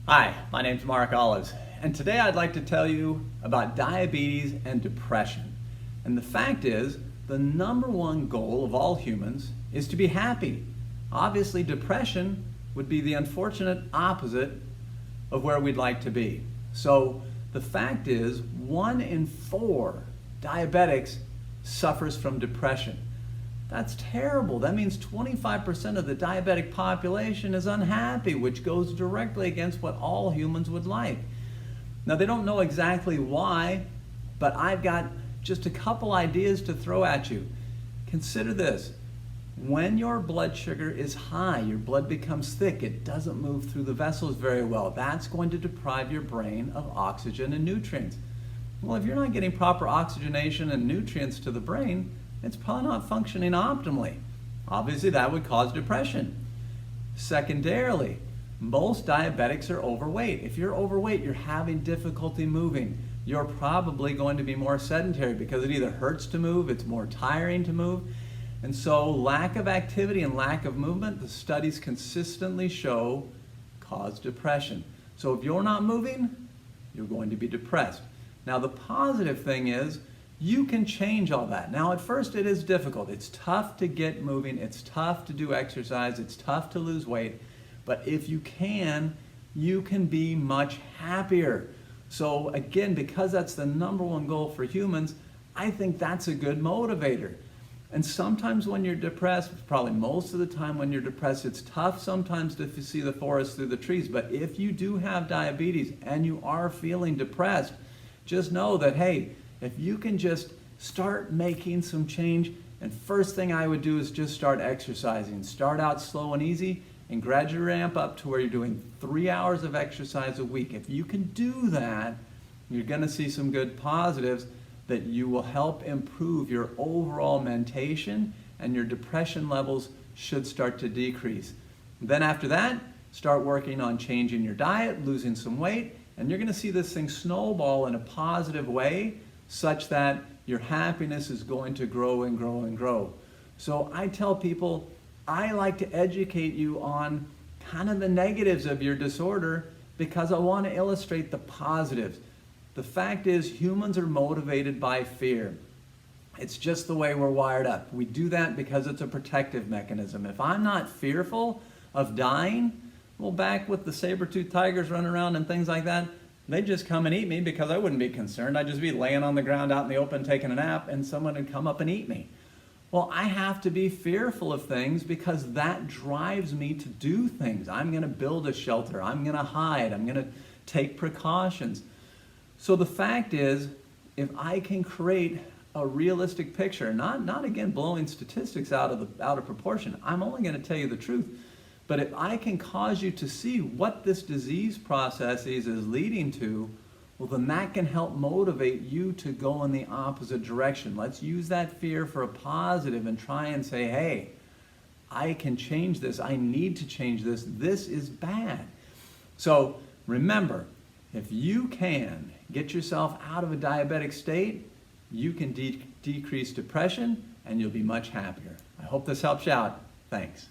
Hi, my name's Mark Olives, and today I'd like to tell you about diabetes and depression. And the fact is, the number one goal of all humans is to be happy. Obviously, depression would be the unfortunate opposite of where we'd like to be. So the fact is, 1 in 4 diabetics suffers from depression. That's terrible. That means 25% of the diabetic population is unhappy, which goes directly against what all humans would like. Now, they don't know exactly why, but I've got just a couple ideas to throw at you. Consider this. When your blood sugar is high, your blood becomes thick, it doesn't move through the vessels very well. That's going to deprive your brain of oxygen and nutrients. Well, if you're not getting proper oxygenation and nutrients to the brain, it's probably not functioning optimally. Obviously, that would cause depression. Secondarily, most diabetics are overweight. If you're overweight, you're having difficulty moving. You're probably going to be more sedentary because it either hurts to move, it's more tiring to move. And so lack of activity and lack of movement, the studies consistently show, cause depression. So if you're not moving, you're going to be depressed. Now the positive thing is, you can change all that. Now at first it is difficult. It's tough to get moving, it's tough to do exercise, it's tough to lose weight, but if you can be much happier. So again, because that's the number one goal for humans, I think that's a good motivator. And sometimes when you're depressed, probably most of the time when you're depressed, it's tough sometimes to see the forest through the trees, but if you do have diabetes and you are feeling depressed, just know that, hey, if you can just start making some change, and first thing I would do is just start exercising. Start out slow and easy and gradually ramp up to where you're doing 3 hours of exercise a week. If you can do that, you're going to see some good positives that you will help improve your overall mentation, and your depression levels should start to decrease. Then after that, start working on changing your diet, losing some weight, and you're going to see this thing snowball in a positive way, such that your happiness is going to grow and grow and grow. So I tell people, I like to educate you on kind of the negatives of your disorder because I want to illustrate the positives. The fact is, humans are motivated by fear. It's just the way we're wired up. We do that because it's a protective mechanism. If I'm not fearful of dying, well, back with the saber-toothed tigers running around and things like that, they'd just come and eat me because I wouldn't be concerned. I'd just be laying on the ground out in the open taking a nap and someone would come up and eat me. Well, I have to be fearful of things because that drives me to do things. I'm going to build a shelter. I'm going to hide. I'm going to take precautions. So the fact is, if I can create a realistic picture, not again blowing statistics out of proportion, I'm only going to tell you the truth. But if I can cause you to see what this disease process is leading to, well, then that can help motivate you to go in the opposite direction. Let's use that fear for a positive and try and say, hey, I can change this. I need to change this. This is bad. So remember, if you can get yourself out of a diabetic state, you can decrease depression and you'll be much happier. I hope this helps you out. Thanks.